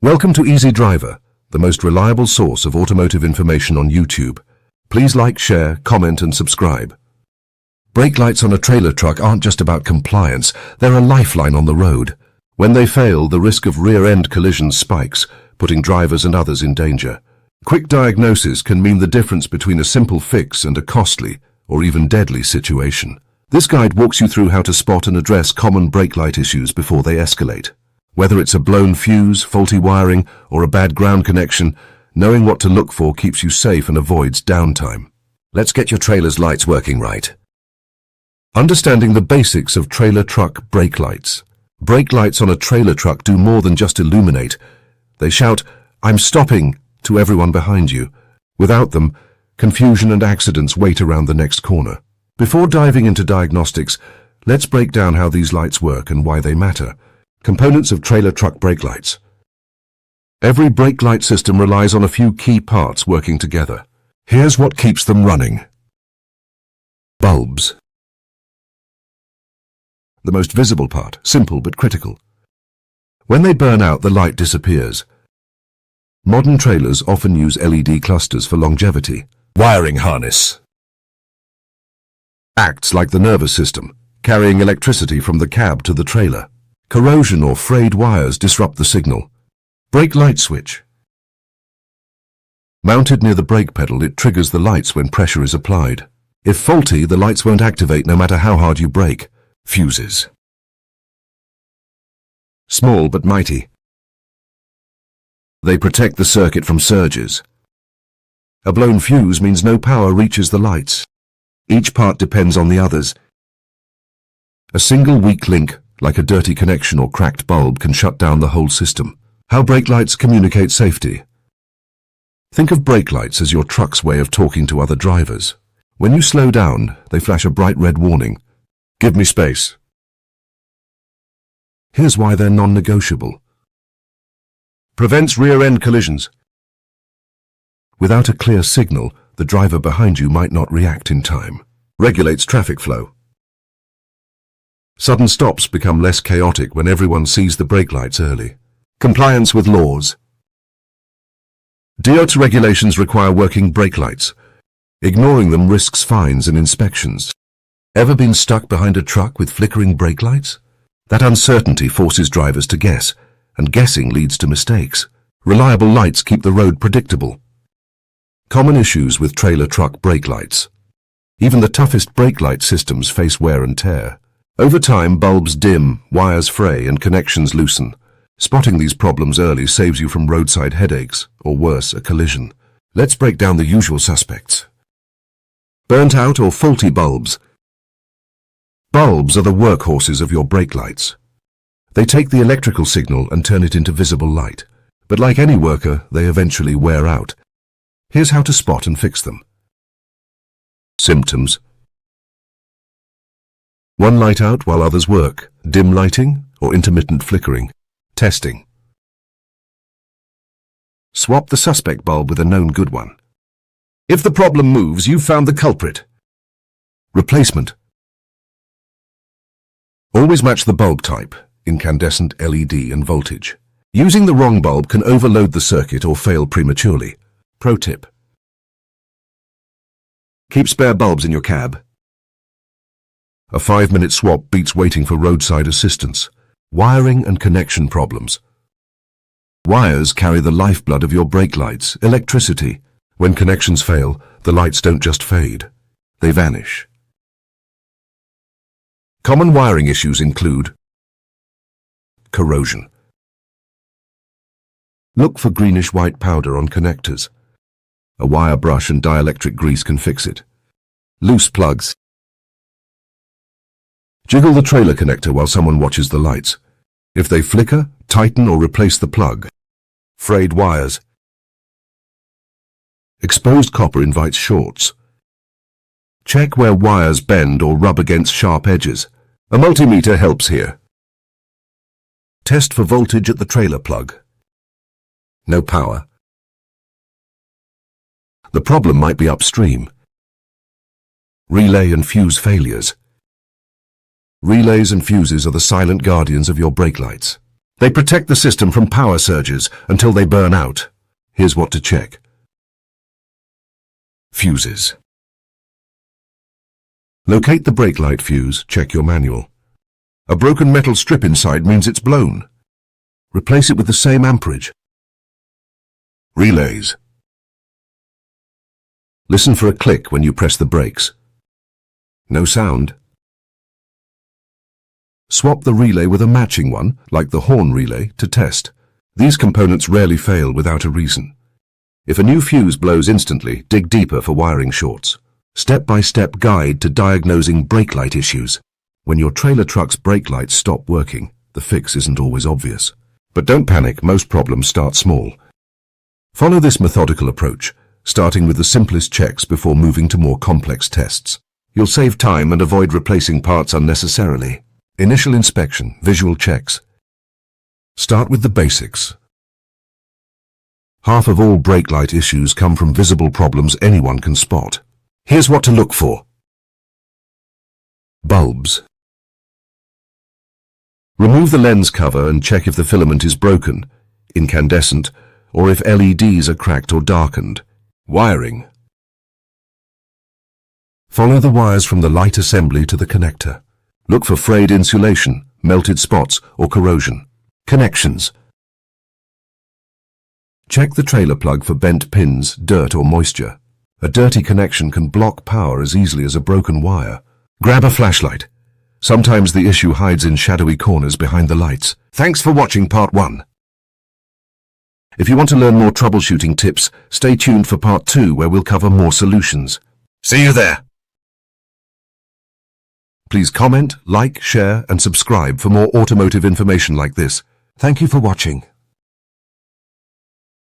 Welcome to Easy Driver, the most reliable source of automotive information on YouTube. Please like, share, comment and subscribe. Brake lights on a trailer truck aren't just about compliance, they're a lifeline on the road. When they fail, the risk of rear-end collisions spikes, putting drivers and others in danger. Quick diagnosis can mean the difference between a simple fix and a costly or even deadly situation. This guide walks you through how to spot and address common brake light issues before they escalate. Whether it's a blown fuse, faulty wiring, or a bad ground connection, knowing what to look for keeps you safe and avoids downtime. Let's get your trailer's lights working right. Understanding the basics of trailer truck brake lights. Brake lights on a trailer truck do more than just illuminate. They shout, "I'm stopping," to everyone behind you. Without them, confusion and accidents wait around the next corner. Before diving into diagnostics, let's break down how these lights work and why they matter. Components of trailer truck brake lights. Every brake light system relies on a few key parts working together. Here's what keeps them running. Bulbs. The most visible part, simple but critical. When they burn out, the light disappears. Modern trailers often use LED clusters for longevity. Wiring harness. Acts like the nervous system, carrying electricity from the cab to the trailer. Corrosion or frayed wires disrupt the signal. Brake light switch. Mounted near the brake pedal, it triggers the lights when pressure is applied. If faulty, the lights won't activate no matter how hard you brake. Fuses. Small but mighty. They protect the circuit from surges. A blown fuse means no power reaches the lights. Each part depends on the others. A single weak link, like a dirty connection or cracked bulb, can shut down the whole system. How brake lights communicate safety. Think of brake lights as your truck's way of talking to other drivers. When you slow down, they flash a bright red warning. Give me space. Here's why they're non-negotiable. Prevents rear-end collisions. Without a clear signal, the driver behind you might not react in time. Regulates traffic flow. Sudden stops become less chaotic when everyone sees the brake lights early. Compliance with laws. DOT regulations require working brake lights. Ignoring them risks fines and inspections. Ever been stuck behind a truck with flickering brake lights? That uncertainty forces drivers to guess, and guessing leads to mistakes. Reliable lights keep the road predictable. Common issues with trailer truck brake lights. Even the toughest brake light systems face wear and tear. Over time, bulbs dim, wires fray, and connections loosen. Spotting these problems early saves you from roadside headaches, or worse, a collision. Let's break down the usual suspects. Burnt out or faulty bulbs. Bulbs are the workhorses of your brake lights. They take the electrical signal and turn it into visible light. But like any worker, they eventually wear out. Here's how to spot and fix them. Symptoms. One light out while others work, dim lighting, or intermittent flickering. Testing. Swap the suspect bulb with a known good one. If the problem moves, you've found the culprit. Replacement. Always match the bulb type, incandescent, LED, and voltage. Using the wrong bulb can overload the circuit or fail prematurely. Pro tip. Keep spare bulbs in your cab. A 5-minute swap beats waiting for roadside assistance. Wiring and connection problems. Wires carry the lifeblood of your brake lights, electricity. When connections fail, the lights don't just fade, they vanish. Common wiring issues include corrosion. Look for greenish-white powder on connectors. A wire brush and dielectric grease can fix it. Loose plugs. Jiggle the trailer connector while someone watches the lights. If they flicker, tighten or replace the plug. Frayed wires. Exposed copper invites shorts. Check where wires bend or rub against sharp edges. A multimeter helps here. Test for voltage at the trailer plug. No power. The problem might be upstream. Relay and fuse failures. Relays and fuses are the silent guardians of your brake lights. They protect the system from power surges until they burn out. Here's what to check. Fuses. Locate the brake light fuse, check your manual. A broken metal strip inside means it's blown. Replace it with the same amperage. Relays. Listen for a click when you press the brakes. No sound. Swap the relay with a matching one, like the horn relay, to test. These components rarely fail without a reason. If a new fuse blows instantly, dig deeper for wiring shorts. Step-by-step guide to diagnosing brake light issues. When your trailer truck's brake lights stop working, the fix isn't always obvious. But don't panic, most problems start small. Follow this methodical approach, starting with the simplest checks before moving to more complex tests. You'll save time and avoid replacing parts unnecessarily. Initial inspection, visual checks. Start with the basics. Half of all brake light issues come from visible problems anyone can spot. Here's what to look for. Bulbs. Remove the lens cover and check if the filament is broken, incandescent, or if LEDs are cracked or darkened. Wiring. Follow the wires from the light assembly to the connector. Look for frayed insulation, melted spots, or corrosion. Connections. Check the trailer plug for bent pins, dirt, or moisture. A dirty connection can block power as easily as a broken wire. Grab a flashlight. Sometimes the issue hides in shadowy corners behind the lights. Thanks for watching Part 1. If you want to learn more troubleshooting tips, stay tuned for Part 2 where we'll cover more solutions. See you there! Please comment, like, share, and subscribe for more automotive information like this. Thank you for watching.